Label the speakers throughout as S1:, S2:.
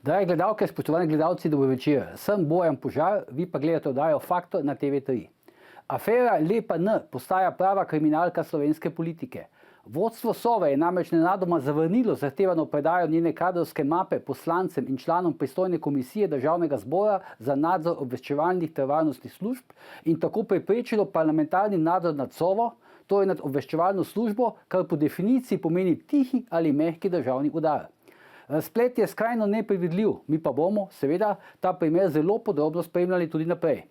S1: Drage gledalke, spoštovani gledalci, dober večer. Sem Bojan Požar, vi pa gledate oddajo Faktor na TV3. Afera Lepa N postaja prava kriminalka slovenske politike. Vodstvo Sove je namreč nenadoma zavrnilo zahtevano predajo njene kadrovske mape poslancem in članom pristojne komisije Državnega zbora za nadzor obveščevalnih ter varnostnih služb in tako preprečilo parlamentarni nadzor nad Sovo, torej nad obveščevalno službo, kar po definiciji pomeni tihi ali mehki državni udar. Razplet je skrajno nepredvidljiv, mi pa bomo, seveda, ta primer zelo podrobno spremljali tudi naprej.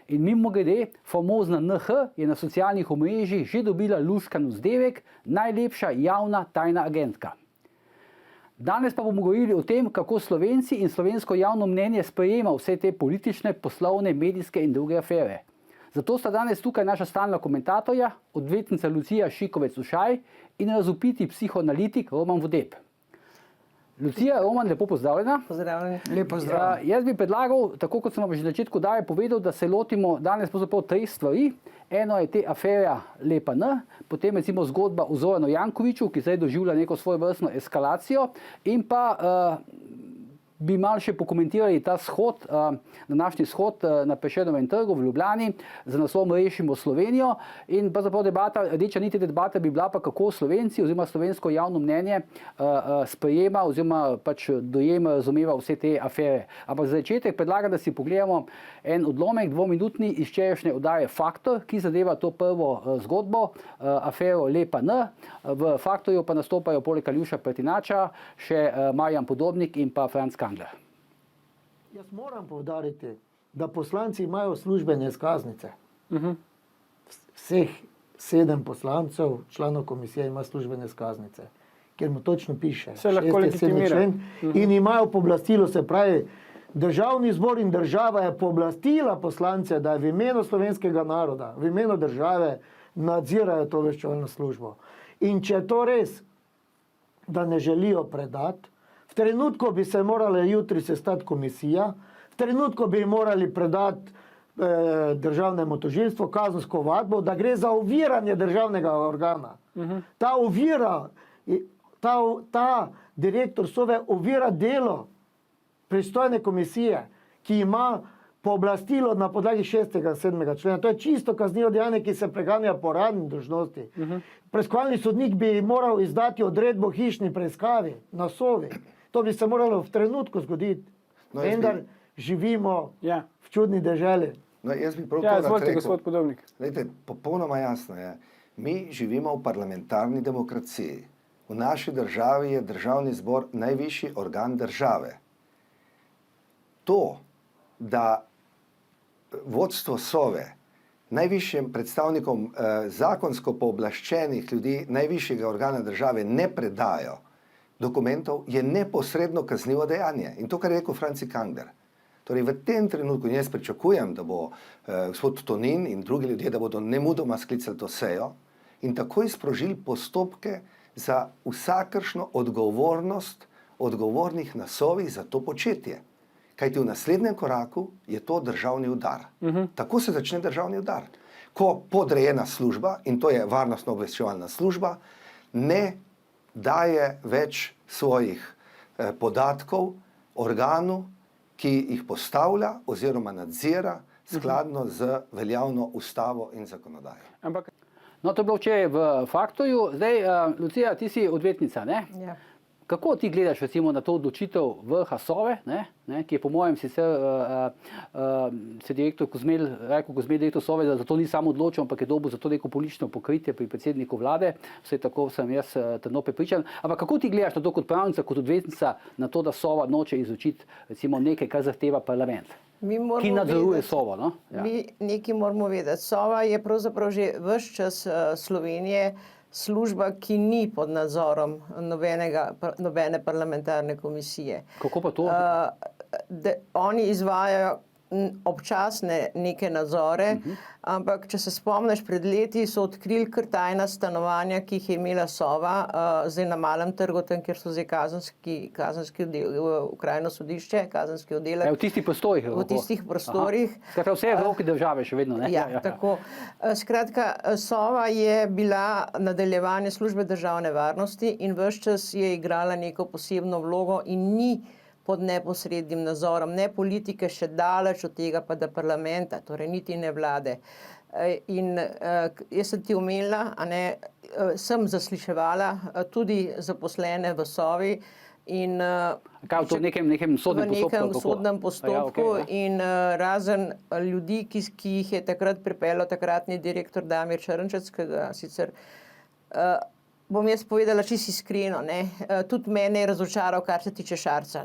S1: In mimogrede, famozna NH je na socialnih omrežjih že dobila luškan vzdevek, najlepša javna tajna agentka. Danes pa bomo govorili o tem, kako Slovenci in slovensko javno mnenje sprejema vse te politične, poslovne, medijske in druge afere. Zato sta danes tukaj naša stalna komentatorja, odvetnica Lucija Šikovec-Ušaj in razvpiti psihoanalitik Roman Vodeb. Lucija, Roman, lepo pozdravljena.
S2: Pozdravljeni.
S3: Lepo pozdravljeni.
S1: Jaz bi predlagal, tako kot sem vam že na začetku daje povedal, da se lotimo danes pravzaprav treh stvari. Eno je te afera Lepa N, potem recimo zgodba o Zoranu Jankoviću, ki zdaj doživlja neko svojevrstno eskalacijo, in pa bi malo še pokomentirali ta shod, današnji shod na Prešernovem trgu v Ljubljani za naslovom Rešimo Slovenijo, in pravzaprav debata, rdeča nit te debate bi bila pa, kako Slovenci oziroma slovensko javno mnenje sprejema oziroma pač dojema, razumeva vse te afere. Ampak za začetek predlagam, da si pogledamo en odlomek, dvominutni iz včerajšnje oddaje Faktor, ki zadeva to prvo zgodbo, afero Lepa N. V Faktorju pa nastopajo poleg Aljuša Pretinača še Marjan Podobnik in pa Franc Kangler.
S3: Jaz moram poudariti, da poslanci imajo službene izkaznice. Vseh 7 poslancev, članov komisije ima službene izkaznice, kjer mu točno piše.
S2: Se lahko legitimira.
S3: In imajo pooblastilo, se pravi, Državni zbor in država je pooblastila poslance, da je v imenu slovenskega naroda, v imenu države nadzirajo to obveščevalno službo. In če je to res, da ne želijo predati, v trenutku bi se morala jutri sestati komisija, v trenutku bi morali predati državnemu tožilstvu kazensko ovadbo, da gre za oviranje državnega organa. Ta ovira, ta direktor Sove ovira delo pristojne komisije, ki ima pooblastilo na podlagi 6. in 7. člena. To je čisto kaznivo dejanje, ki se preganja po radni dolžnosti. Preiskovalni sodnik bi moral izdati odredbo hišni preiskavi na Sovi. To bi se moralo v trenutku zgoditi. Vendar živimo v čudni deželi.
S4: No, jaz bi prav
S2: izvolite, gospod Podobnik.
S4: Lejte, popolnoma jasno je. Mi živimo v parlamentarni demokraciji. V naši državi je Državni zbor najvišji organ države. To, da vodstvo Sove najvišjim predstavnikom zakonsko pooblaščenih ljudi najvišjega organa države ne predajo dokumentov, je neposredno kaznivo dejanje. In to, kar je rekel Franci Kangler. Torej, v tem trenutku jaz pričakujem, da bo gospod Tonin in drugi ljudje, da bodo nemudoma sklicali to sejo in takoj sprožili postopke za vsakršno odgovornost odgovornih na Sovi za to početje. Kajti v naslednjem koraku je to državni udar. Tako se začne državni udar. Ko podrejena služba, in to je varnostno obveščevalna služba, ne daje več svojih podatkov organu, ki jih postavlja oziroma nadzira skladno z veljavno ustavo in zakonodajo.
S1: No, to je bilo včeraj v Faktorju. Zdaj, Lucija, ti si odvetnica, ne?
S2: Ja.
S1: Kako ti gledaš recimo na to odločitev vrha Sove, ki je po mojem sicer se direktor Kozmel, Rajko Kozmel, direktor Sove, da za to ni samo odločil, ampak je dobil za to neko politično pokritje pri predsedniku vlade, vse tako sem jaz trdno prepričan. Ampak kako ti gledaš na to kot pravnica, kot odvetnica, na to, da Sova noče izučiti recimo nekaj, kar zahteva parlament, ki nadzoruje Sovo? No? Ja.
S2: Mi nekaj moramo vedeti. Sova je pravzaprav že ves čas Slovenije služba, ki ni pod nadzorom nobene parlamentarne komisije.
S1: Kako pa to?
S2: Oni izvajajo občasne neke nadzore, ampak če se spomniš, pred leti so odkrili kar tajna stanovanja, ki jih je imela Sova, zdaj na Malem trgu, tam, kjer so zdaj kazenski okrajno sodišče, kazenski oddelek.
S1: V tistih prostorih.
S2: V tistih prostorih.
S1: Skratka, vse v roki države še vedno, ne?
S2: Ja, tako. Skratka, Sova je bila nadaljevanje službe državne varnosti in ves čas je igrala neko posebno vlogo in ni pod neposrednim nadzorom, ne politike, še daleč od tega, pa da parlamenta, torej niti ne vlade. In jaz sem ti omenila, sem zasliševala tudi zaposlene v Sovi. In,
S1: kaj, v nekem sodnem postopku?
S2: V nekem sodnem postopku.
S1: Ja, okay,
S2: in razen ljudi, ki jih je takrat pripeljal takratni direktor Damir Črnčec, ki ga sicer bom jaz povedala čisto iskreno, tudi mene je razočaral, kar se tiče Šarca.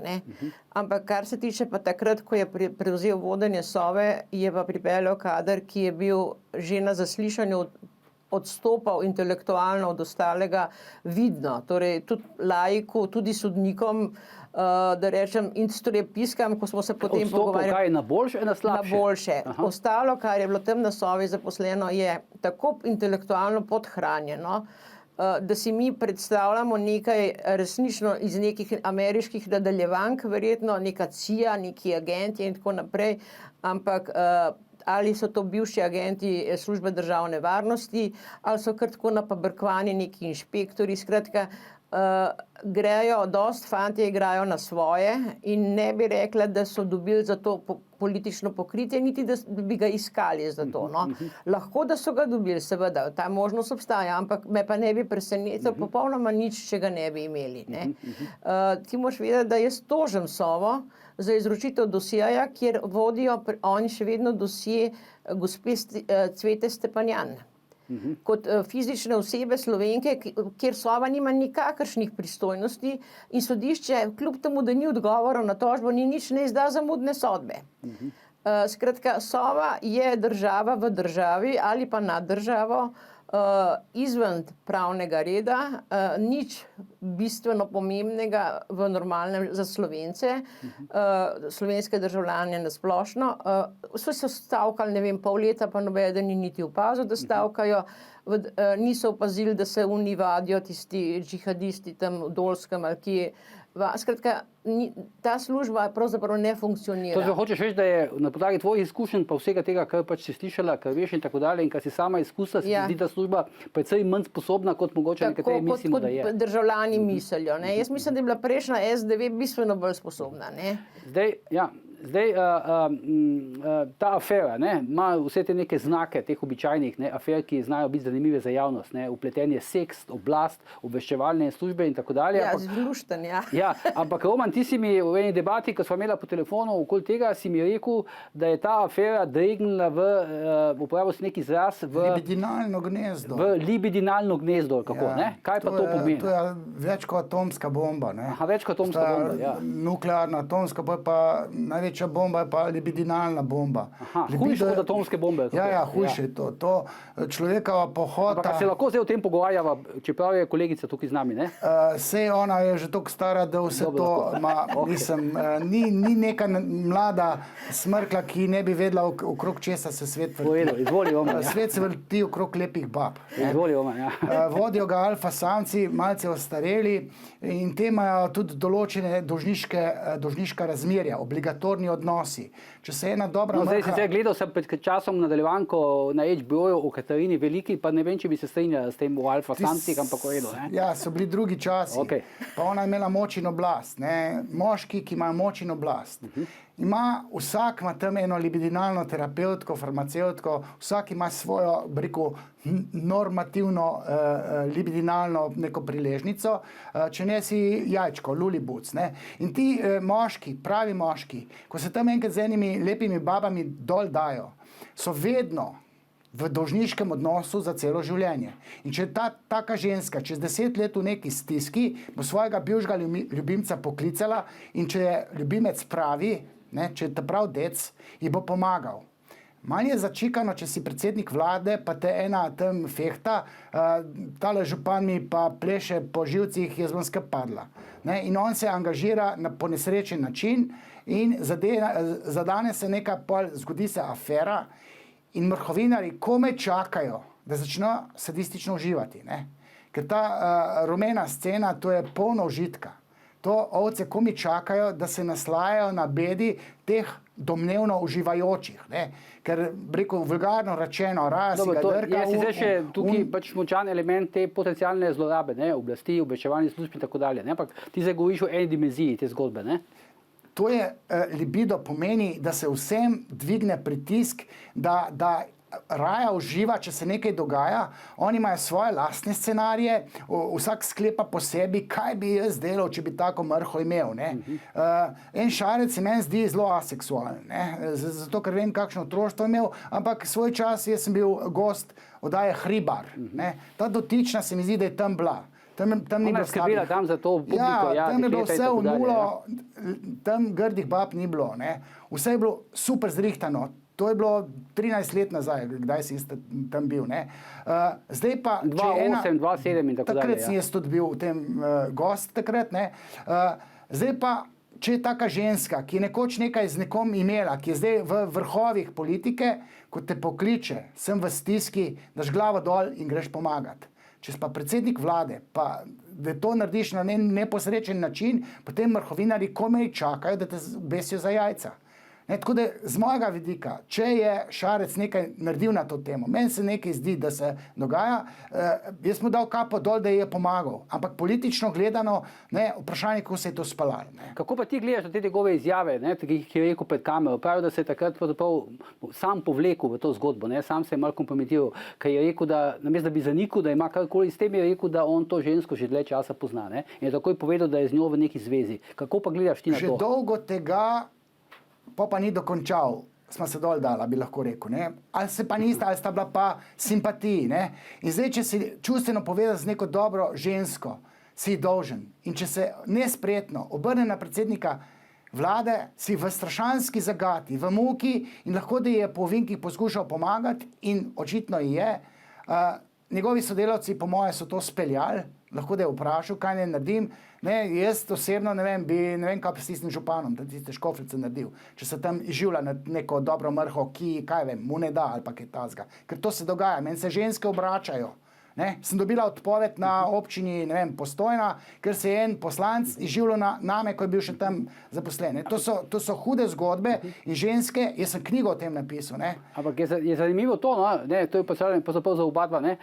S2: Ampak kar se tiče pa takrat, ko je prevzel vodenje Sove, je pa pripeljal kader, ki je bil že na zaslišanju odstopal intelektualno od ostalega vidno. Torej tudi laiku, tudi sodnikom, da rečem, in torej piskam, ko smo se potem pogovarjali.
S1: Odstopal kaj, na boljše, na slabše?
S2: Na boljše. Aha. Ostalo, kar je bilo tam na Sovi zaposleno, je tako intelektualno podhranjeno, da si mi predstavljamo nekaj resnično iz nekih ameriških nadaljevank, verjetno neka CIA, neki agenti in tako naprej, ampak ali so to bivši agenti službe državne varnosti, ali so kar tako napabrkovani neki inšpektori, skratka, dost fantje igrajo na svoje in ne bi rekla, da so dobili za to politično pokritje, niti da bi ga iskali za to. No. Lahko, da so ga dobili, seveda, ta možnost obstaja, ampak me pa ne bi presenetilo popolnoma nič, če ga ne bi imeli. Ne. Ti moraš vedeti, da jaz tožim Sovo za izročitev dosjeja, kjer vodijo oni še vedno dosje gospe Cvete Stepanjan. Kot fizične osebe Slovenke, kjer Sova nima nikakršnih pristojnosti in sodišče, kljub temu, da ni odgovorov na tožbo, ni nič ne izda zamudne sodbe. Skratka, Sova je država v državi ali pa nad državo, izven pravnega reda, nič bistveno pomembnega v normalnem za Slovence, slovenske državljane na splošno. So se stavkali, ne vem, pol leta, pa nobeden ni niti opazil, da stavkajo. Niso opazili, da se oni vadijo tisti džihadisti tam v Dolskem ali kje. Skratka, ta služba pravzaprav ne funkcionira.
S1: To hočeš reči, da je na podlagi tvojih izkušenj pa vsega tega, kar pač si slišala, kar veš in tako dalje in kar si sama izkusila, se zdi ta služba precej manj sposobna, kot mogoče nekateri mislimo, da je.
S2: Tako kot državljani mislijo. Jaz mislim, da je bila prejšnja SDV bistveno bolj sposobna.
S1: Zdaj, ta afera ima vse te neke znake, teh običajnih afer, ki znajo biti zanimive za javnost. Upletenje seks, oblast, obveščevalne službe in tako dalje.
S2: Zlušten,
S1: ampak Roman, ti si mi v eni debati, ko smo imela po telefonu okoli tega, si mi rekel, da je ta afera dregnila uporabil si neki izraz,
S5: libidinalno gnezdo.
S1: V libidinalno gnezdo, kako? Kaj pa to pomeni?
S5: To je več kot atomska bomba.
S1: Več kot atomska bomba, ja.
S5: Nuklearna, atomska, pa največja bomba je pa libidinalna bomba.
S1: Hujše od atomske bombe.
S5: Ja, hujše je to. To človekova pohota.
S1: Ampak se lahko zdaj o tem pogovarjava, čeprav je kolegica tukaj z nami, ne?
S5: Sej ona je že toliko stara, da vse to ima, ni neka mlada smrkla, ki ne bi vedela, okrog česa se svet vrti.
S1: Izvoli, Roman.
S5: Svet se vrti okrog lepih bab.
S1: Izvoli, Roman, ja.
S5: Vodijo ga alfa samci, malce ostareli in te imajo tudi določene dolžniška razmerja, obligatorni odnosi. Če se ena dobra
S1: Zdaj si gledal sem pred časom nadaljevanko na HBO o Katarini Veliki, pa ne vem, če bi se strinjala s tem v alfa samcih, ampak redo.
S5: Ja, so bili drugi časi. Pa ona je imela moč in oblast. Moški, ki imajo moč in oblast. Vsak ima tam eno libidinalno terapevtko, farmacevtko, vsak ima svojo, normativno libidinalno neko priležnico, če ne si jajčko, lulibuc. In ti moški, pravi moški, ko se tam enkrat z enimi lepimi babami dol dajo, so vedno v dolžniškem odnosu za celo življenje. In če je taka ženska čez 10 let v neki stiski, bo svojega bivšega ljubimca poklicala in če je ljubimec pravi, če je ta prav dec, ji bo pomagal. Malo je začikano, če si predsednik vlade, pa te ena tam fehta, tale župan mi pa pleše po živcih, jaz bom skupaj padla. In on se angažira na ponesrečen način in zadane se neka, zgodi se afera in mrhovinari komaj čakajo, da začnejo sadistično uživati. Ker ta rumena scena, to je polno užitka. To ovce komaj čakajo, da se naslajajo na bedi teh domnevno uživajočih. Ker, vulgarno rečeno, si ga drka.
S1: Jaz si zdaj še tukaj pač močan element te potencialne zlorabe, oblasti, obveščevalnih služb in tako dalje. Ampak ti zdaj govoriš o eni dimenziji te zgodbe, ne?
S5: to je libido pomeni, da se vsem dvigne pritisk, da raja uživa, če se nekaj dogaja, oni imajo svoje lastne scenarije, vsak sklepa po sebi, kaj bi jaz delal, če bi tako mrho imel. En Šarec se meni zdi zelo aseksualen, zato ker vem, kakšno otroštvo je imel, ampak svoj čas jaz sem bil gost oddaje Hribar. Ta dotična se mi zdi, da je tam bila. Tam ni bilo
S1: skrbila tam za to publiko,
S5: tam je bilo
S1: dekleta in
S5: vse
S1: tako
S5: v
S1: dalje,
S5: nulo, tam grdih bab ni bilo. Vse je bilo super zrihtano. To je bilo 13 let nazaj, kdaj si tam bil. Zdaj pa...
S1: 2008, 2007 in tako dalje.
S5: Takrat si jaz tudi bil v tem gost takrat. Zdaj pa, če je taka ženska, ki je nekoč nekaj z nekom imela, ki je zdaj v vrhovih politike, ko te pokliče, sem v stiski, daš glavo dol in greš pomagati. Če si pa predsednik vlade, pa da to narediš na neposrečen način, potem vrhovinarji komaj čakajo, da te besijo za jajca. Tako da z mojega vidika, če je Šarec nekaj naredil na to temo, meni se nekaj zdi, da se dogaja, jaz mu dal kapo dol, da je pomagal, ampak politično gledano, vprašanje, kako se je to spalalo.
S1: Kako pa ti gledaš na te njegove izjave, ki je rekel pred kamero? Pravi, da se je takrat sam povlekel v to zgodbo, sam se je malo kompromitiral, ker je rekel, da namesto da bi zanikal, da ima karkoli s tem, je rekel, da on to žensko že dlje časa pozna. In je takoj povedal, da je z njo v neki zvezi. Kako pa gledaš ti na to?
S5: Že dolgo tega pa ni dokončal, smo se dol dala, bi lahko rekel. Ali se pa nista, ali sta bila pa simpatiji. In zdaj, če si čustveno povedal z neko dobro žensko, si dolžen. In če se nespretno obrne na predsednika vlade, si v strašanski zagati, v muki in lahko, da je po ovinkih poskušal pomagati in očitno je. Njegovi sodelavci, po moje, so to speljali, lahko da je vprašal, kaj ne naredim. Jaz osebno ne vem, kaj pa s tistim županom, da tiste škoflice naredil. Če se tam izživlja na neko dobro mrho, ki, kaj vem, mu ne da ali pa kaj tazga. Ker to se dogaja, meni se ženske obračajo. Sem dobila odpoved na občini, Postojna, ker se je en poslanc izživljal name, ko je bil še tam zaposlen. To so hude zgodbe in ženske, jaz sem knjigo o tem napisal.
S1: Ampak je zanimivo to, to je pravzaprav za oba dva.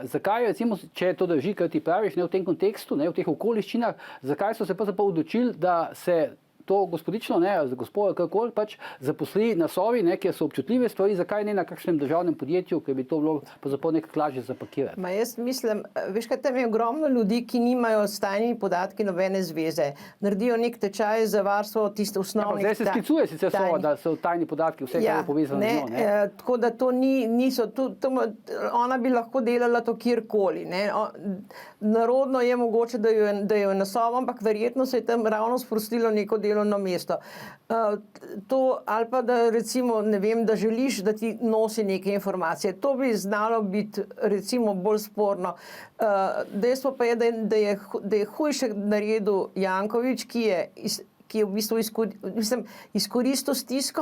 S1: Zakaj, recimo, če to drži, kar ti praviš, v tem kontekstu, v teh okoliščinah, zakaj so se pravzaprav odločili, da se to gospodično, gospoda kakoli zaposli na Sovi, kjer so občutljive stvari, zakaj ne na kakšnem državnem podjetju, ker bi to bilo pravzaprav nekako lažje zapakirati.
S2: Jaz mislim, veš kaj, tam je ogromno ljudi, ki nimajo s tajnimi podatki nobene zveze. Naredijo nek tečaj za varstvo tiste osnovnih...
S1: Zdaj se sklicuje sicer Sova, da so tajni podatki, vse kar je povezano z njo.
S2: Tako da to niso... Ona bi lahko delala to kjerkoli. Narodno je mogoče, da jo je na Sovo, ampak verjetno se je tam ravno sprostilo neko delo na mesto. To, ali pa da recimo, ne vem, da želiš, da ti nosi neke informacije. To bi znalo biti recimo bolj sporno. Dejstvo pa je, da je hujše naredil Janković, ki je v bistvu izkoristil stisko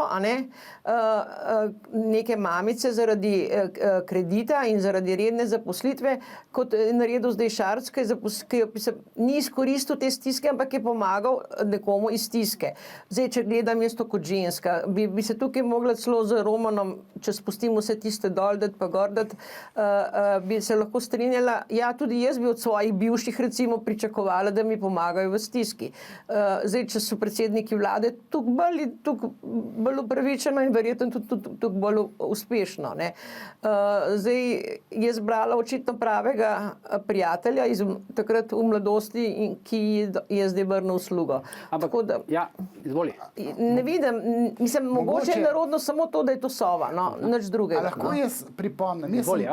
S2: neke mamice zaradi kredita in zaradi redne zaposlitve, kot je naredil zdaj Šarec, ki ni izkoristil te stiske, ampak je pomagal nekomu iz stiske. Zdaj, če gledam jaz to kot ženska, bi se tukaj mogla celo z Romanom, če spustimo vse tiste dol, dat pa gor, bi se lahko strinjala. Ja, tudi jaz bi od svojih bivših recimo pričakovala, da mi pomagajo v stiski. Zdaj, če so predsedniki vlade tukaj bolj upravičeno in verjetno tudi bolj uspešno. Zdaj je zbrala očitno pravega prijatelja takrat v mladosti, ki je zdaj vrnil uslugo.
S1: Ampak, ja, izvoli.
S2: Ne vidim, mislim, mogoče je narodno samo to, da je to Sova, nič drugega.
S5: Lahko jaz pripomnim, jaz sem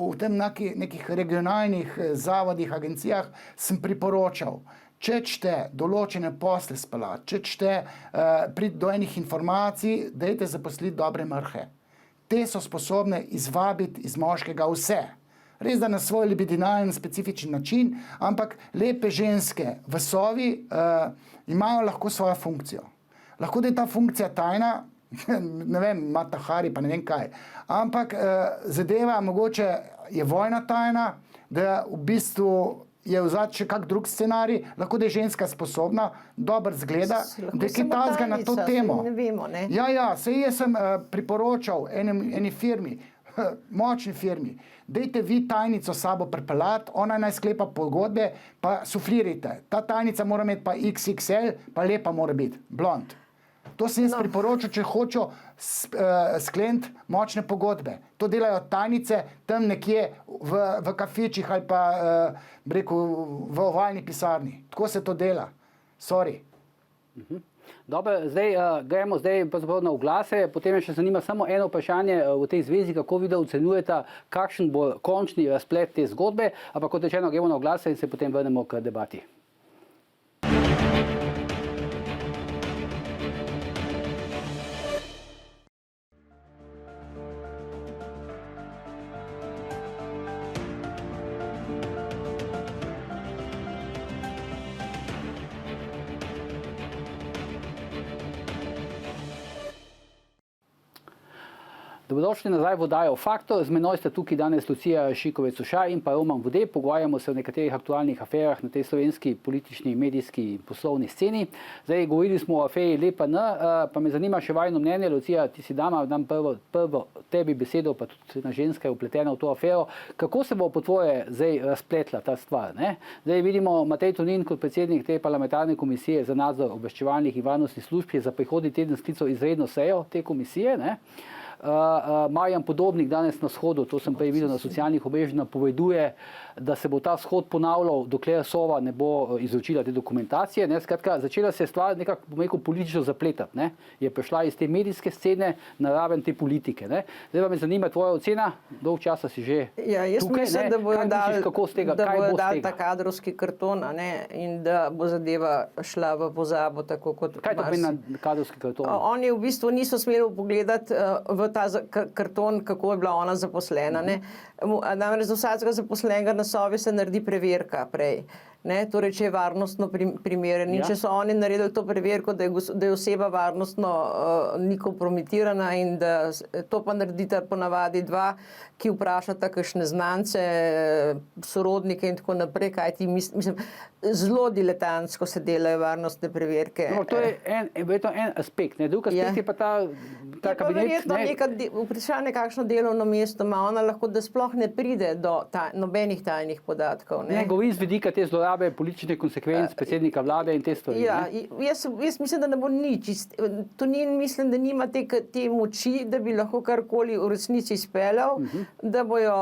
S5: v tem nekih regionalnih zavodih, agencijah sem priporočal, če čte določene posle speljati, če čte priti do enih informacij, dajte zaposliti dobre mrhe. Te so sposobne izvabiti iz moškega vse. Res da na svoj libidinalen, specifičen način, ampak lepe ženske v Sovi imajo lahko svojo funkcijo. Lahko da je ta funkcija tajna, ne vem, Mata Hari pa ne vem kaj, ampak zadeva mogoče je vojna tajna, da v bistvu je vzad še kak drug scenarij, lahko da je ženska sposobna, dober zgleda, da je kaj tazga na to temo.
S2: Ne vemo, ne?
S5: Ja, sej jaz sem priporočal eni firmi, močni firmi, dajte vi tajnico sabo pripeljati, ona naj sklepa pogodbe, pa suflirajte. Ta tajnica mora imeti pa XXL, pa lepa mora biti, blond. To sem jaz priporočil, če hočejo skleniti močne pogodbe. To delajo tajnice tam nekje v kafičih ali pa v ovalni pisarni. Tako se to dela. Sorry.
S1: Dobro, zdaj gremo na oglase, potem me še zanima samo eno vprašanje v tej zvezi, kako vi ocenjujete, kakšen bo končni razplet te zgodbe, ampak kot rečeno, gremo na oglase in se potem vrnemo k debati. Dobrodošli nazaj v oddajo Faktor. Z menoj sta tukaj danes Lucija Šikovec-Ušaj in pa Roman Vode. Pogovarjamo se o nekaterih aktualnih aferah na tej slovenski politični, medijski in poslovni sceni. Zdaj, govorili smo o aferi LPN, pa me zanima še vajno mnenje. Lucija, ti si dama, dam prvo tebi besedo, pa tudi na ženska je upletena v to afero. Kako se bo po tvoje zdaj razpletla ta stvar? Ne? Zdaj vidimo, Matej Tonin kot predsednik te parlamentarne komisije za nadzor obveščevalnih in varnostnih služb je za prihodnji teden sklical izredno sejo te komisije. Ne? Marjan Podobnik danes na shodu, to sem prej videl na socialnih omrežjih, napoveduje, da se bo ta shod ponavljal, dokler Sova ne bo izročila te dokumentacije. Ne? Skratka, začela se je stvar nekako, bom rekel, politično zapletati. Ne? Je prišla iz te medijske scene na raven te politike. Ne? Zdaj pa me zanima tvoja ocena, dolg časa si že
S2: jaz
S1: tukaj.
S2: Mislim,
S1: ne?
S2: da bojo
S1: dali
S2: ta kadrovski karton, a ne? In da bo zadeva šla v pozabo. Tako kot
S1: kaj to pomeni kadrovski karton?
S2: Oni v bistvu niso smeli pogledati v ta karton, kako je bila ona zaposlena. Ne? Namreč za vsakega zaposlenega na Sovi se naredi preverka prej. Ne? Torej, če je varnostno primeren. In če so oni naredili to preverko, da je oseba varnostno ni kompromitirana in da to pa naredita ponavadi dva, ki vprašata kakšne znance, sorodnike in tako naprej, kaj ti mislim, zelo diletantsko se delajo varnostne preverke.
S1: No, to je en aspekt, ne? Drug aspekt je pa ta kabinet.
S2: Vprašanje, kakšno delovno mesto ima ona, lahko da sploh ne pride do nobenih tajnih podatkov.
S1: Ne govori z vidika te zlorabe politične konsekvence predsednika vlade in te stvari.
S2: Ja, jaz mislim, da ne bo nič. Tonin mislim, da nima te moči, da bi lahko karkoli v resnici izpeljal, da bojo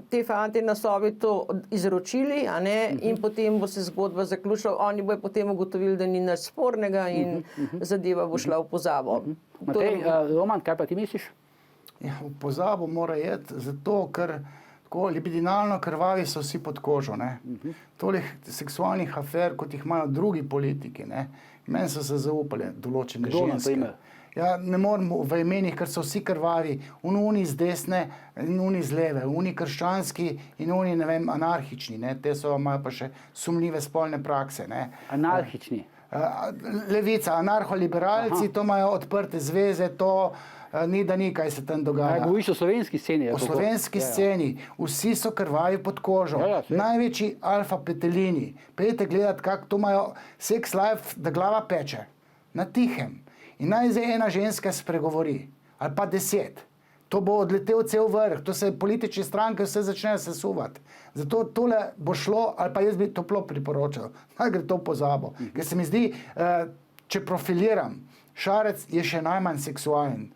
S2: te fanti na Sovi to izročili, a ne, in potem bo se zgodba zaključila. Oni bojo potem ugotovili, da ni nič spornega in zadeva bo šla v pozabo.
S1: Matej, Roman, kaj pa ti misliš?
S5: Ja, v pozabo mora jeti, zato ker tako libidinalno krvavi so vsi pod kožo. Tolih seksualnih afer, kot jih imajo drugi politiki. Meni so se zaupali določene ženske. Ja, ne morem v imenih, ker so vsi krvavi, uni z desne in uni z leve, uni krščanski in uni, ne vem, anarhični. Te so, imajo pa še sumljive spolne prakse.
S1: Anarhični?
S5: Levica, anarholiberalci, to imajo odprte zveze, to ni da ni, kaj se tam dogaja.
S1: Govoriš o slovenski sceni?
S5: O slovenski sceni. Vsi so krvavi pod kožo. Največji alfa petelini. Pejte gledati, kako to imajo sex life, da glava peče. Na tihem. In naj zdaj ena ženska spregovori. Ali pa 10. To bo odletel cel vrh. To se politične stranke vse začnejo sesuvati. Zato tole bo šlo, ali pa jaz bi toplo priporočal. Naj gre to v pozabo. Ker se mi zdi, če profiliram, Šarec je še najmanj seksualen.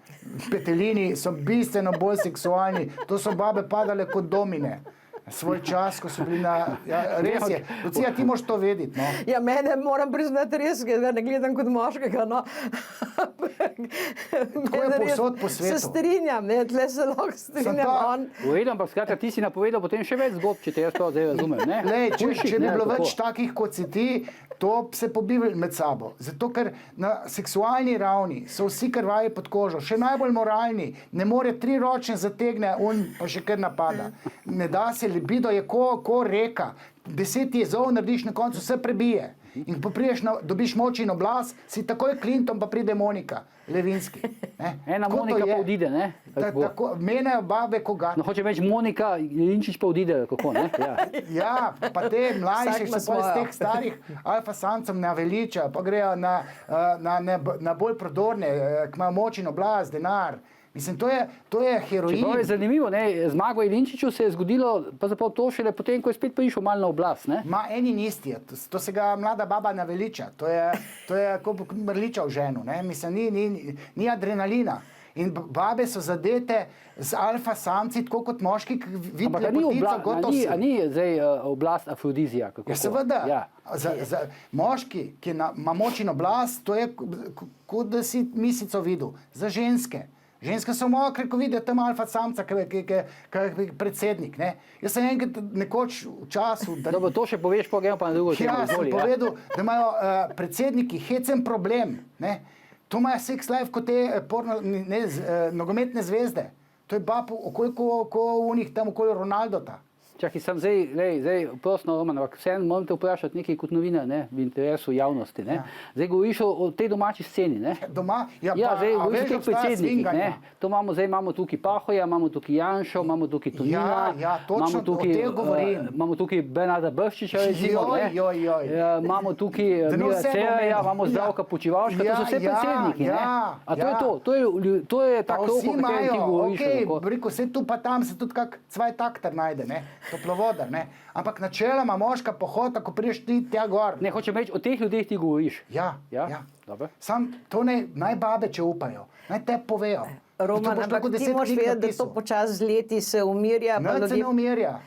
S5: Petelini so bistveno bolj seksualni. To so babe padale kot domine. Svoj čas, ko so bili na... Ja, res je. Lucija, ti moraš to vedeti. No?
S2: Ja, mene moram priznati res, da ne gledam kot moškega. No.
S5: Tako je povsod po svetu.
S2: Se strinjam, ne, tle se lahko strinjam.
S1: Uvedam, pa skratka, ti si napovedal potem še več zgodb, če te jaz to zdaj razumem. Ne?
S5: Lej, če bi bilo več takih, kot si ti, to se pobivali med sabo. Zato, ker na seksualni ravni so vsi krvavi pod kožo. Še najbolj moralni. Ne more 3 ročne zategne, on pa še kar napada. Ne da se, libido je ko reka. 10 jezov narediš, na koncu vse prebije. In ko priješ, dobiš moč in oblast, si takoj Clinton, pa pride Monika Levinski.
S1: Ena Monika pa odide, ne?
S5: Tako, menejo babe, ko ga...
S1: No, hoče več Monika, Jelinčič pa odide, kako, ne?
S5: Ja, pa te mlajši so pa iz teh starih alfa samcem naveliča, pa grejo na bolj prodorne, ki imajo moč in oblast, denar. Mislim, to je heroin.
S1: Čeprav je zanimivo, ne, Zmago Jelinčiču se je zgodilo pravzaprav to šele potem, ko je spet prišel malo na oblast. Ne?
S5: Ma eni in isti, to se ga mlada baba naveliča, to je kot mrliča v ženu, ne? Mislim, ni adrenalina. In babe so zadete z alfa samci, tako kot moški, ki vidijo lepotico, gotovo si.
S1: A ni zdaj oblast afrodizija?
S5: Ja, seveda.
S1: Ja.
S5: Za moški, ki ima moč in oblast, to je kot da si misico videl. Za ženske. Ženske so mokre, ko vidijo tam alfa samca, ki je predsednik. Ne? Jaz sem enkrat nekoč v času...
S1: Dobro, to še poveš, pa gremo pa na drugo temo.
S5: Ja, sem povedal, da imajo predsedniki hecen problem. Ne? To imajo sex life kot te nogometne zvezde. To je bab okoli u njih tam okoli Ronaldota.
S1: Čakaj, sem zdaj prosno, Roman, ampak vseeno moram te vprašati nekaj kot novinar, ne, v interesu javnosti. Ne.
S5: Ja.
S1: Zdaj govoriš o tej domači sceni. Ne.
S5: Doma? Ja,
S1: Zdaj govoriš o
S5: veš,
S1: teh predsednikih. Ne.
S5: to
S1: Zdaj imamo tukaj Pahoja, imamo tukaj Janšo, imamo tukaj Tonina,
S5: točno o tem govorim.
S1: Imamo tukaj Bernarda Brščiča, recimo, imamo tukaj Mira Cerarja, imamo Zdravka Počivalška, to so vse predsedniki. A to je to? To je ta krog, o katerem ti govoriš.
S5: Rekel, vse tu pa tam se tudi kak cvajtakter najde, ne? Toplovodar, ne? Ampak načeloma moška pohota, ko priješ ti tja gor.
S1: Ne, hočem reči, o teh ljudeh ti govoriš.
S5: Ja.
S1: Dobro.
S5: Sam to naj babe, če upajo, naj te povejo.
S2: Roman, ampak ti moraš vedeti, da to počas z leti se umirja.
S5: Se ne umirja.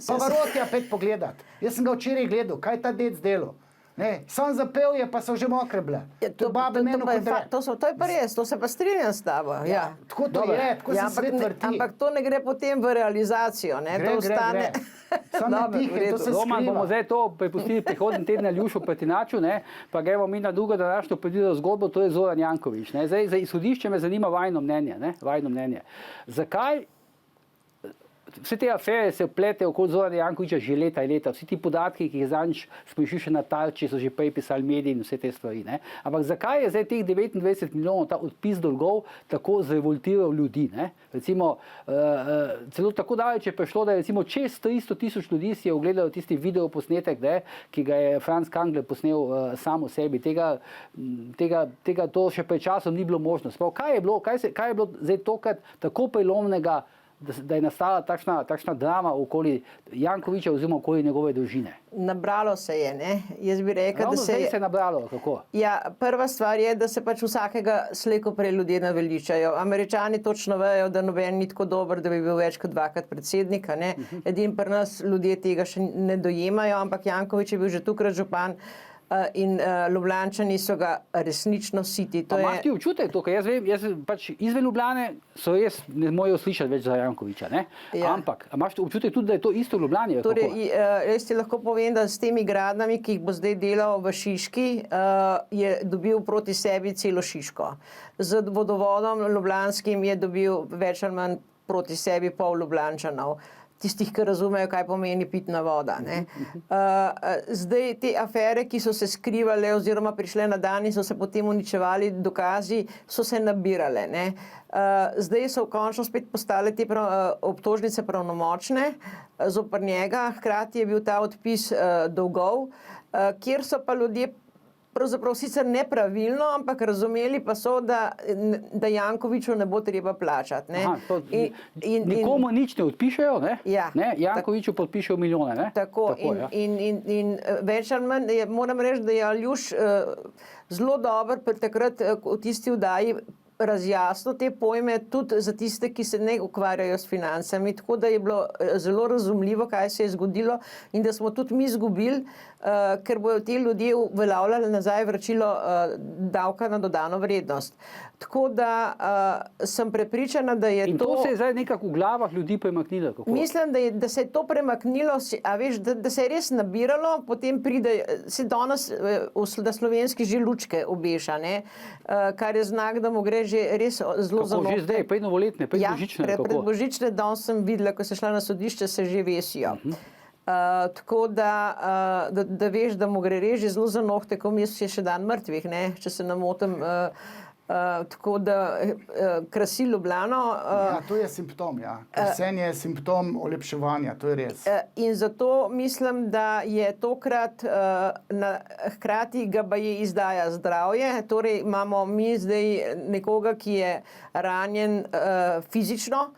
S2: Pa
S5: Varotja pet pogledat. Jaz sem ga včeraj gledal, kaj ta dec delal. Ne, sam zapel je, pa so že mokre bile. To
S2: je pa res, to se pa strinjam s tabo. Ja.
S5: Tako to je, tako se svet vrti.
S2: Ampak to ne gre potem v realizacijo.
S5: Gre. Samo tihe, to se skriva.
S1: Roman, bomo zdaj to prepustili prihodnji teden Ljušu Pretinaču, ne, pa gremo mi na drugo današnjo predvideno zgodbo, to je Zoran Janković. Ne. Zdaj, za izhodišče me zanima vajno mnenje. Zakaj vse te afere se vpletejo okoli Zorana Jankovića že leta in leta? Vsi ti podatki, ki jih zadnjič smo išli še na Tarči, so že prej pisali mediji in vse te stvari. Ne? Ampak zakaj je zdaj teh 29 milijonov, ta odpis dolgov, tako zrevoltiral ljudi? Ne? Recimo, celo tako daleč je prišlo, da je recimo čez 300 tisoč ljudi si je ogledalo tisti videoposnetek, ne? Ki ga je Franz Kangler posnel sam o sebi. Tega to še pred časom ni bilo možno. Kaj je bilo zdaj tokrat tako prelomnega, da je nastala takšna drama okoli Jankovića oziroma okoli njegove družine?
S2: Nabralo se je, ne? Jaz bi rekel, da se
S1: je nabralo. Kako?
S2: Ja, prva stvar je, da se pač vsakega slejko prej ljudje naveličajo. Američani točno vejo, da noben ni tako dober, da bi bil več kot dvakrat predsednik. Edini pri nas ljudje tega še ne dojemajo, ampak Janković je bil že tukaj župan. In Ljubljančani so ga resnično siti.
S1: Imaš ti občutek to, ker jaz pač izven Ljubljane so res ne morejo slišati več za Jankovića, ne? Ja. Ampak imaš ti občutek tudi, da je to isto v Ljubljani?
S2: Torej, jaz ti lahko povem, da s temi gradnami, ki jih bo zdaj delal v Šiški, je dobil proti sebi celo Šiško. Z vodovodom ljubljanskim je dobil več ali manj proti sebi pol Ljubljančanov. Tistih, ki razumejo, kaj pomeni pitna voda. Zdaj te afere, ki so se skrivale oziroma prišle na dan in so se potem uničevali dokazi, so se nabirale. Zdaj so končno spet postale te obtožnice pravnomočne zoper njega, hkrati je bil ta odpis dolgov, kjer so pa ljudje pravzaprav sicer nepravilno, ampak razumeli pa so, da Jankoviću ne bo treba plačati.
S1: Nikomu nič ne odpišejo, ne?
S2: Ja,
S1: Jankoviću podpišejo milijone. Ne?
S2: Tako, in več ali manj, moram reči, da je Aljuš zelo dober takrat v tisti vdaji razjasnil te pojme tudi za tiste, ki se ne ukvarjajo s financami, tako da je bilo zelo razumljivo, kaj se je zgodilo in da smo tudi mi izgubili, ker bojo ti ljudje uveljavljali nazaj vračilo davka na dodano vrednost. Tako da sem prepričana, da je to...
S1: In to se je zdaj nekako v glavah ljudi premaknilo? Kako?
S2: Mislim, da se je to premaknilo, a veš, da se je res nabiralo, potem pride, se danes da slovenski že lučke obeša, ne? Kar je znak, da mu gre že res zelo za nohte.
S1: Že zdaj, pred novoletne, pred božične?
S2: Ja, pred božične, danes sem videla, ko se šla na sodišče, se že vesijo. Tako da veš, da mu gre res že zelo za nohte, ko mi je še dan mrtvih, ne? Če se ne motim. tako da krasi Ljubljano.
S5: Ja, to je simptom, ja. Krasenje je simptom olepševanja, to je res.
S2: In zato mislim, da je tokrat hkrati ga baje izdaja zdravje, torej imamo mi zdaj nekoga, ki je ranjen fizično,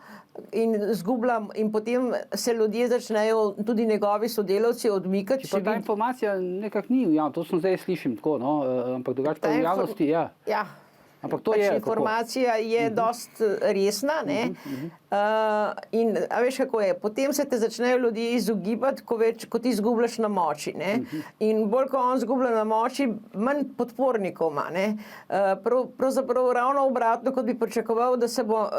S2: in zgubljam, in potem se ljudje začnejo, tudi njegovi sodelavci, odmikati.
S1: Pa ta informacija nekako ni v javnosti, to sem zdaj slišim tako, no, ampak drugače pa v javnosti, ja.
S2: Ja.
S1: Ampak to je
S2: informacija je dost resna, ne? In a veš, kako je, potem se te začnejo ljudje izogibati, ko ti izgubljaš na moči, ne? In bolj, ko on izgublja na moči, manj podpornikov ima, ne? Pravzaprav ravno obratno, kot bi pričakoval,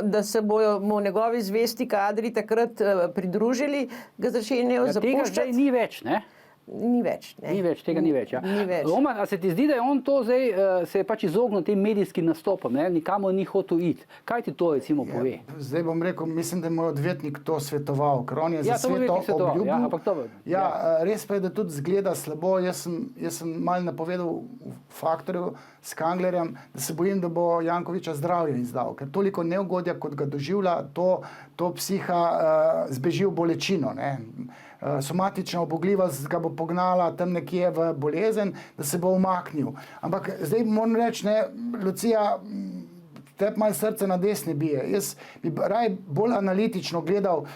S2: da se bojo mu njegovi zvesti kadri takrat pridružili, ga začenjajo zapuščati.
S1: Tega zdaj ni več, ne?
S2: Ni več. Ne?
S1: Ni več, tega ni več. Ja.
S2: Ni več.
S1: Roman, a se ti zdi, da je on to zdaj se je pač izognil tem medijskim nastopom, ne? Nikamor ni hotel iti? Kaj ti to recimo pove?
S5: Zdaj bom rekel, mislim, da je moj odvetnik to svetoval, ker on je za
S1: to
S5: sveto obljubil.
S1: Ja, ampak to
S5: res pa je, da tudi zgleda slabo. Jaz sem malo napovedal v Faktorju s Kanglerjem, da se bojim, da bo Jankovića zdravje izdal, ker toliko neugodja, kot ga doživlja, to psiha zbeži v bolečino, ne? Somatična obogljivost ga bo pognala tam nekje v bolezen, da se bo umaknil. Ampak zdaj moram reči, ne, Lucija, tebi malo srce na desni bije. Jaz bi raj bolj analitično gledal,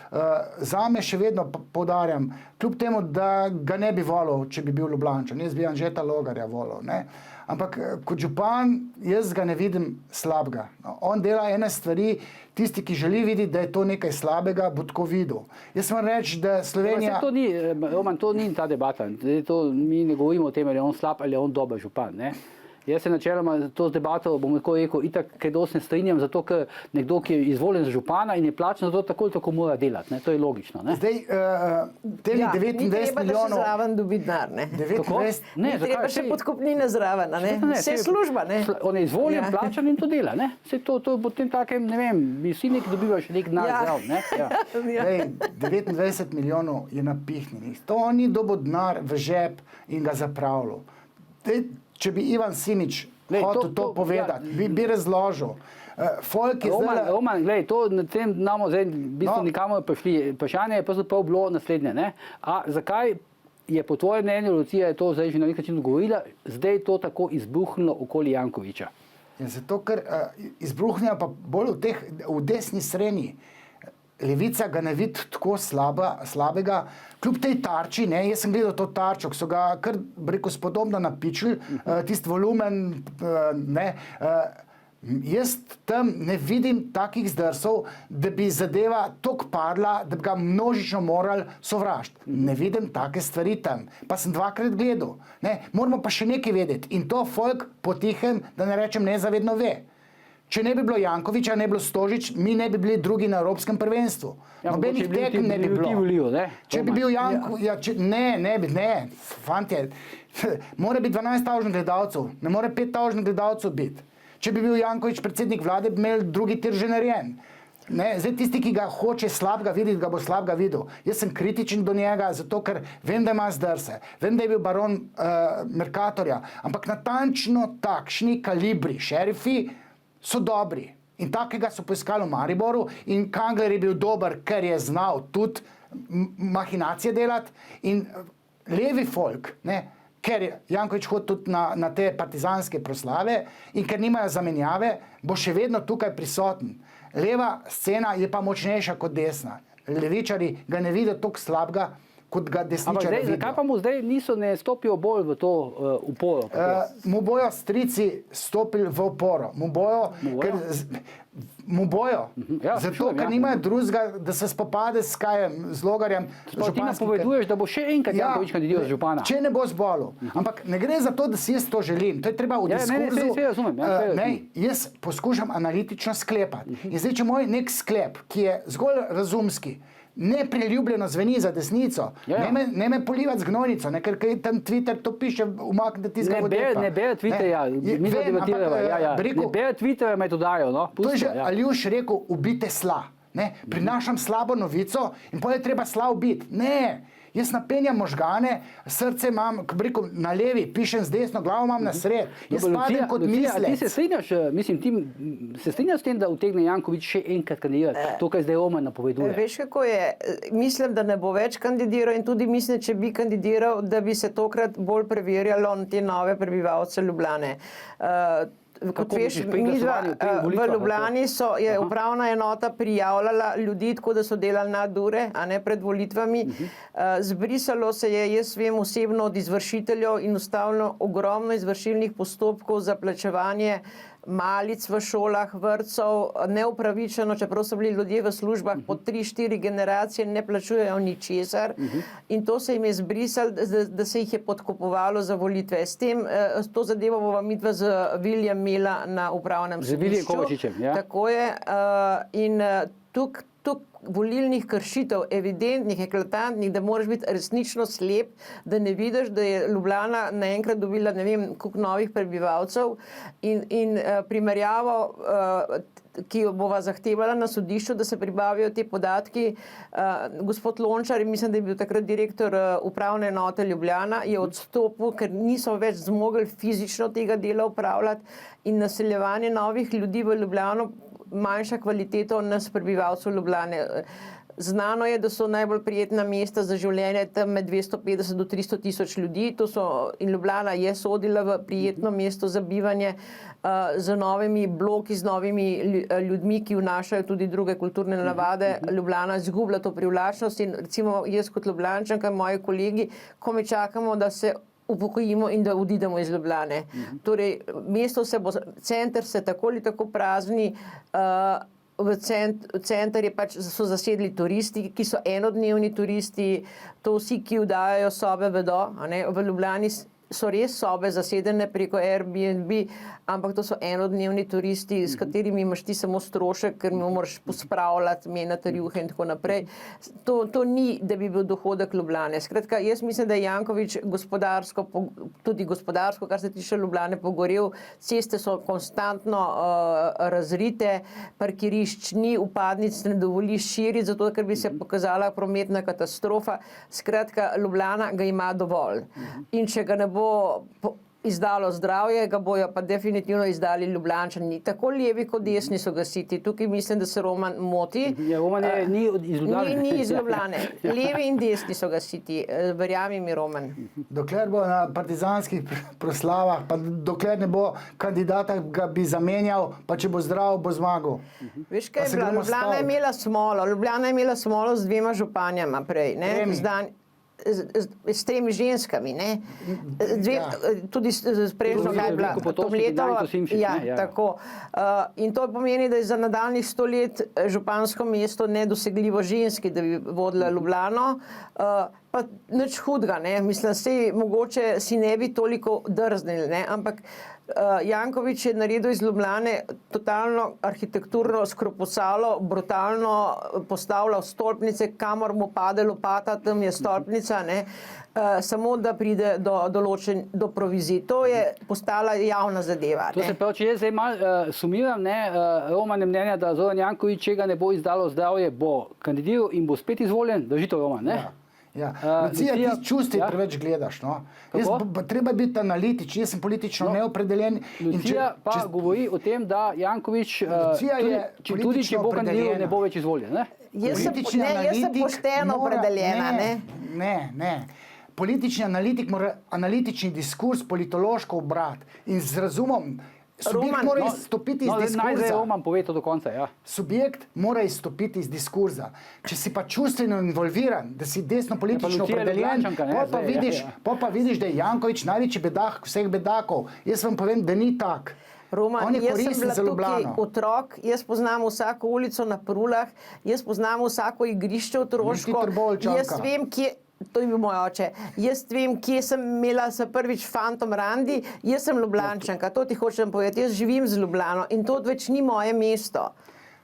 S5: zame še vedno poudarjam, kljub temu, da ga ne bi volil, če bi bil Ljubljančan. Jaz bi Anžeta Logarja volil, ne. Ampak kot župan jaz ga ne vidim slabega. On dela ene stvari, tisti, ki želi videti, da je to nekaj slabega, bo tako videl. Jaz moram reči, da Slovenija...
S1: To ni, Roman, to ni ta debata. Mi ne govorimo o tem, ali je on slab ali je on dober župan, ne? Jaz se načeloma to z debato, bom tako rekel, itak kaj dosti ne strinjam, zato ker nekdo, ki je izvoljen za župana in je plačen, zato tako ali tako mora delati, ne? To je logično, ne?
S5: Zdaj, temi 29 milijonov...
S2: Ni treba, da se zraven dobi denar, ne?
S5: 29...
S2: Ne, treba še podkupnine zraven, ne? Vse služba, ne?
S1: On je izvoljen, plačan in to dela, ne? Vse to potem takem, ne vem, bi vsi neki dobivajo še nek denar zraven, ne?
S5: Zdaj, 29 milijonov je napihnjenih. To on ni dobil denar v žep in ga zapravljal. Če bi Ivan Simič hotel to povedati, bi razložil.
S1: Roman, glej, to na tem namo zdaj v bistvu nikamor prišli. Vprašanje je pravzaprav bilo naslednje, ne? A zakaj je po tvojem mnenju, Lucija je to zdaj že na nek način odgovorila, zdaj to tako izbruhnilo okoli Jankovića?
S5: Ja, zato, ker izbruhnjajo pa bolj v desni srednji. Levica ga ne vidi tako slabega, kljub tej tarči, ne, jaz sem gledal to tarčo, ki so ga kar, rekel, spodobno napičili, tisti volumen, ne, jaz tam ne vidim takih zdrsov, da bi zadeva toliko padla, da bi ga množično morali sovražiti. Ne vidim take stvari tam, pa sem dvakrat gledal, ne, moramo pa še nekaj vedeti in to folk potihem, da ne rečem nezavedno ve. Če ne bi bilo Jankovića, ne bi bilo Stožič, mi ne bi bili drugi na Evropskem prvenstvu. Nobenih tekem ne bi bilo. Če bi bil Janković, ne, fantje, mora biti 12.000 gledalcev, ne more 5.000 gledalcev biti. Če bi bil Janković predsednik vlade, bi imeli drugi tir že narejen. Ne, zdaj tisti, ki ga hoče slabega videti, ga bo slabega videl. Jaz sem kritičen do njega, zato ker vem, da ima zdrse, vem, da je bil baron Mercatorja, ampak natančno takšni kalibri šerifi so dobri. In takega so poiskali v Mariboru in Kangler je bil dober, ker je znal tudi mahinacije delati in levi folk, ne, ker je Janković hodil tudi na te partizanske proslave in ker nimajo zamenjave, bo še vedno tukaj prisoten. Leva scena je pa močnejša kot desna. Levičari ga ne vidijo toliko slabega, kot ga desničari vidijo.
S1: Zakaj pa mu zdaj ne stopijo bolj v to uporo?
S5: Mu bojo strici stopili v uporo. Mu bojo. Zato, ker nimajo drugega, da se spopade s Logarjem.
S1: Ti napoveduješ, da bo še enkrat Janković kandidiral za župana.
S5: Če ne bo zbolel. Ampak ne gre za to, da si jaz to želim. To je treba v diskurzu. Jaz poskušam analitično sklepati. In zdaj, če moj nek sklep, ki je zgolj razumski, nepriljubljeno zveni za desnico, ne me polivati z gnojnico, ker tam Twitter to piše, umaknite tistega vodepa.
S1: Ne bere Twitterja, mi to debatiramo. Ne bere Twitterja, me to dajo.
S5: To je že Aljuš rekel, ubite sla. Prinašam slabo novico in potem je treba sla ubiti. Ne, Jaz napenjam možgane, srce imam, kako bi rekel, na levi, pišem z desno, glavo imam na sred. Jaz padem kot
S1: Lucija, ti
S5: mislec.
S1: se strinjaš, se strinjaš s tem, da utegne Janković še enkrat kandidirati? To, kar zdaj Roman napoveduje.
S2: Veš, kako je? Mislim, da ne bo več kandidiral in tudi mislim, če bi kandidiral, da bi se tokrat bolj preverjalo na te nove prebivalce Ljubljane. Kot veš, v Ljubljani je upravna enota prijavljala ljudi, tako da so delali nadure, a ne pred volitvami. Zbrisalo se je, jaz vem osebno od izvršiteljev in ustavljeno ogromno izvršilnih postopkov za plačevanje malic v šolah, vrtcev, neupravičeno, čeprav so bili ljudje v službah po 3-4 generacije, ne plačujejo ničesar in to se jim je zbrisalo, da se jih je podkupovalo za volitve. S tem, to zadevo bova midva z Viljem imela na upravnem sodišču.
S1: Z Viljem Kovačičem, ja.
S2: Tako je. In tukaj volilnih kršitev, evidentnih, eklatantnih, da moraš biti resnično slep, da ne vidiš, da je Ljubljana naenkrat dobila ne vem koliko novih prebivalcev in primerjavo, ki jo bova zahtevala na sodišču, da se pribavijo te podatki. Gospod Lončar, mislim, da je bil takrat direktor upravne enote Ljubljana, je odstopil, ker niso več zmogli fizično tega dela upravljati in naseljevanje novih ljudi v Ljubljano manjša kvaliteto nas prebivalcev Ljubljane. Znano je, da so najbolj prijetna mesta za življenje tam med 250 do 300 tisoč ljudi. In Ljubljana je sodila v prijetno mesto za bivanje z novimi bloki, z novimi ljudmi, ki vnašajo tudi druge kulturne navade. Ljubljana izgublja to privlačnost in recimo jaz kot Ljubljančanka, moji kolegi, ko me čakamo, da se upokojimo in da odidemo iz Ljubljane. Torej, center se tako ali tako prazni, v center so zasedli turisti, ki so enodnevni turisti, to vsi, ki vdajajo sobe, vedo, a ne, v Ljubljani so res sobe zasedene preko Airbnb, ampak to so enodnevni turisti, s katerimi imaš ti samo strošek, ker mi moraš pospravljati, menjati rjuhe in tako naprej. To ni, da bi bil dohodek Ljubljane. Skratka, jaz mislim, da je Janković tudi gospodarsko, kar se tiče Ljubljane, pogorel. Ceste so konstantno razrite, parkirišč ni, vpadnic ne dovoli širiti, zato ker bi se pokazala prometna katastrofa. Skratka, Ljubljana ga ima dovolj. In če ga ne bo izdalo zdravje, ga bojo pa definitivno izdali Ljubljančani. Tako levi kot desni so ga siti. Tukaj mislim, da se Roman moti.
S1: Ja, Roman ni iz Ljubljane.
S2: Ni iz Ljubljane. Levi in desni so ga siti. Verjami mi, Roman.
S5: Dokler bo na partizanskih proslavah, pa dokler ne bo kandidata, ga bi zamenjal, pa če bo zdrav, bo zmagal.
S2: Veš, kaj je bila? Ljubljana je imela smolo. Ljubljana je imela smolo z 2 županjama prej. S 3 ženskami, ne? Tudi s prejšnjo, kaj je bila Tomletova. Ja, tako. In to pomeni, da je za nadaljnjih 100 let župansko mesto nedosegljivo ženski, da bi vodila Ljubljano. Pa nič hudega, ne? Mislim, sej mogoče si ne bi toliko drznili, ne? Ampak Janković je naredil iz Ljubljane totalno arhitekturno skroposalo, brutalno postavljal stolpnice, kamor mu pade lopata, tam je stolpnica, ne? Samo da pride do provizij. To je postala javna zadeva.
S1: To se pravi, če jaz zdaj malo sumiram, Roman je mnenja, da Zoran Janković, če ga ne bo izdalo zdravje, bo kandidiral in bo spet izvoljen. Drži to, Roman, ne?
S5: Ja. Lucija, ti čustvi preveč gledaš. No? Treba biti analitičen, jaz sem politično neopredeljen.
S1: Lucija pa govori o tem, da Janković, tudi če bo kandidiral, ne bo več izvoljen.
S2: Jaz sem pošteno opredeljena.
S5: Ne. Politični analitik mora analitični diskurs politološko obrati in z razumom. Subjekt mora izstopiti iz diskurza. Subjekt mora izstopiti iz diskurza. Če si pa čustveno involviran, da si desno politično opredeljen, pa vidiš, da je Janković največji bedak vseh bedakov. Jaz vam povem, da ni tak.
S2: Roman, jaz sem bila tukaj otrok, jaz poznam vsako ulico na Prulah, jaz poznam vsako igrišče otroško, jaz vem, kje... To je bil moj oče. Jaz vem, kje sem imela prvič fantom randi, jaz sem Ljubljančanka, to ti hočem povedati, jaz živim z Ljubljano in to več ni moje mesto.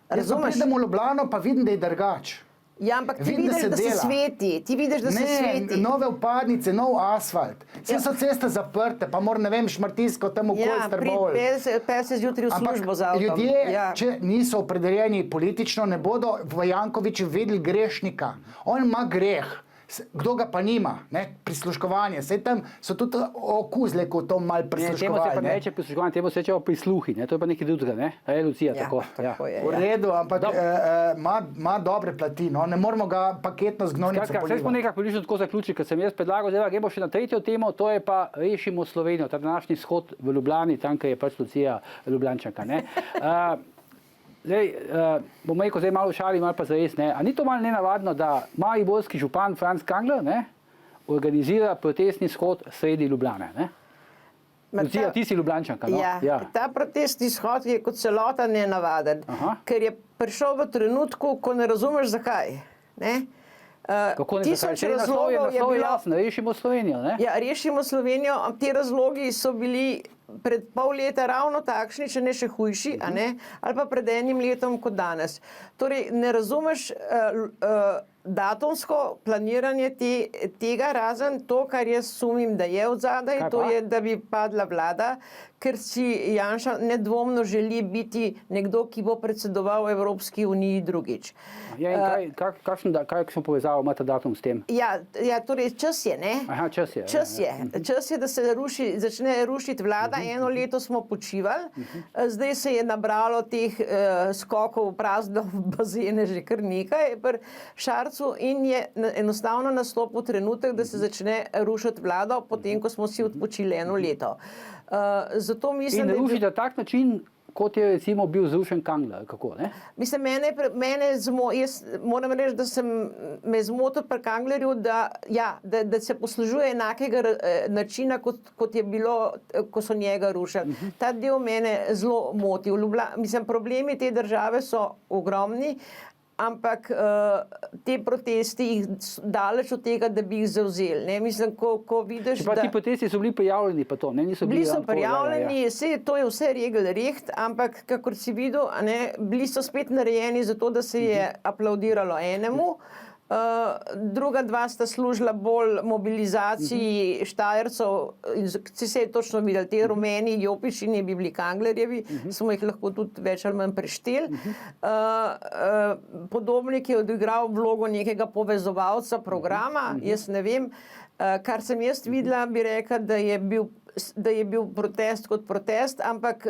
S5: Razumeš? Jaz pridem v Ljubljano, pa vidim, da je drugače.
S2: Ja, ampak ti vidiš, da se sveti. Ti vidiš, da se sveti.
S5: Nove vpadnice, nov asfalt. Vse so ceste zaprte, pa mora, ne vem, Šmartinsko, tam okoli Strbol.
S2: Ja, pel se zjutraj v službo z avtom.
S5: Ljudje, če niso opredeljeni politično, ne bodo v Jankoviću vedeli grešnika. On ima greh. Kdo ga pa nima, ne? Prisluškovanje. Sej tam so tudi okuzle, ko to malo
S1: Temu se pa
S5: prisluškovali.
S1: ne reče prisluškovanje, temu se reče prisluhi, ne? To je pa nekaj drugega, ne? A je Lucija, tako.
S2: tako je.
S5: V redu, ampak
S1: Dobro.
S5: ima dobre plati, no? Ne moramo ga paketno z gnojnico
S1: Skratka, vse smo
S5: polivati.
S1: nekako približno tako zaključili, ker sem jaz predlagal, zdaj gremo še na tretjo temo, to je pa Rešimo Slovenijo, ta današnji shod v Ljubljani, tam, kjer je pač Lucija Ljubljančanka, ne? Zdaj, bom rekel, zdaj malo šali, malo pa zares, ne? A ni to malo nenavadno, da mariborski župan Franc Kangler, ne, organizira protestni shod sredi Ljubljane, ne? Lucija, ti si Ljubljančanka, no?
S2: Ja. Ta protestni shod je kot celota nenavaden, ker je prišel v trenutku, ko ne razumeš zakaj. Ne?
S1: Kako ne zakaj?
S2: Tisoč
S1: Saj naslov je
S2: razlogov je bilo.
S1: jasno, Rešimo Slovenijo, ne?
S2: Ja, Rešimo Slovenijo, ti razlogi so bili pred pol leta ravno takšni, če ne še hujši, a ne? Ali pa pred enim letom kot danes. Torej, ne razumeš datumsko planiranje tega, razen to, kar jaz sumim, da je odzadaj,
S1: Kaj
S2: to
S1: pa?
S2: je, da bi padla vlada, ker si Janša nedvomno želi biti nekdo, ki bo predsedoval Evropski uniji drugič.
S1: Ja, in kakšno povezavo ima ta datum s tem?
S2: Ja, torej čas je, ne?
S1: Aha, čas je.
S2: Čas je, da se začne rušiti vlada. Eno leto smo počivali, zdaj se je nabralo teh skokov v prazno bazene že kar nekaj pri Šarcu in je enostavno nastopil trenutek, da se začne rušiti vlado, potem ko smo si odpočili eno leto. Zato mislim,
S1: in rušiti na tak način, kot je recimo bil zrušen Kangler, kako, ne?
S2: Mislim, jaz moram reči, da me zmotil pri Kanglerju, da se poslužuje enakega načina, kot je bilo, ko so njega rušili. Ta del mene zelo moti. Mislim, problemi te države so ogromni, ampak te protesti daleč od tega, da bi jih zavzeli. Ne? Mislim, ko vidiš,
S1: Pa ti protesti so bili prijavljeni, pa to, ne? Niso bili
S2: so
S1: tako,
S2: prijavljeni, to je vse regel reht, ampak kakor si videl, bili so spet narejeni zato, da se je aplaudiralo enemu. Druga dva sta služila bolj mobilizaciji Štajercev, si se je točno videli, te rumeni jopičini bi bili Kanglerjevi, smo jih lahko tudi več ali manj prešteli. Podobnik je odigral vlogo nekega povezovalca programa, jaz ne vem, kar sem jaz videla, bi rekla, da je bil protest kot protest, ampak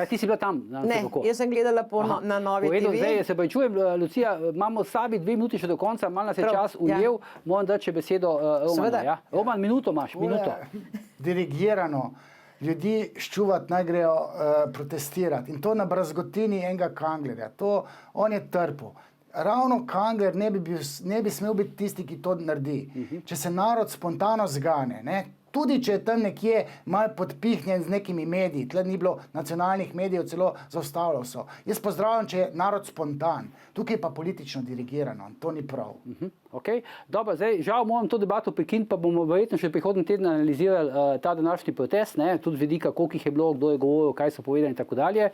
S1: Ti si bila tam?
S2: ne, jaz sem gledala na Novi TV.
S1: Zdaj se čujem, Lucija, imamo slabi 2 minuti še do konca, malo nas je čas ujel, moram dati še besedo Romanu. Ja? Roman, minuto imaš, minuto.
S5: Dirigirano ljudi ščuvati, naj grejo protestirati. In to na brazgotini enega Kanglerja. On je trpel. Ravno Kangler ne bi smel biti tisti, ki to naredi. Če se narod spontano zgane, ne? Tudi če je tam nekje malo podpihnjen z nekimi mediji, tle ni bilo nacionalnih medijev, celo zaustavljal so. Jaz pozdravljam, če je narod spontan. Tukaj pa politično dirigirano. To ni prav.
S1: Okay. Dobro, zdaj, žal moram to debato prekiniti, pa bomo verjetno še prihodnji teden analizirali ta današnji protest, ne? Tudi z vidika, koliko jih je bilo, kdo je govoril, kaj so povedali in tako dalje.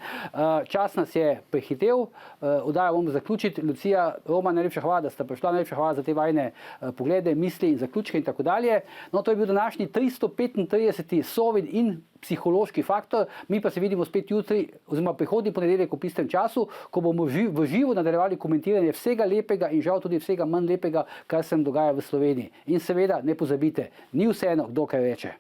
S1: Čas nas je prehitev, oddajo bomo zaključiti. Lucija, Roman, najlepša hvala, da ste prišla, najlepša hvala za te vajne poglede, misli in zaključke in tako dalje. No, to je bil današnji 335. Sovin in psihološki faktor. Mi pa se vidimo spet jutri, oziroma prihodnji ponedeljek ob istem času, ko bomo v živo nadaljevali komentiranje vsega lepega in žal tudi vsega manj lepega, kar se dogaja v Sloveniji. In seveda, ne pozabite, ni vseeno, kdo kaj reče.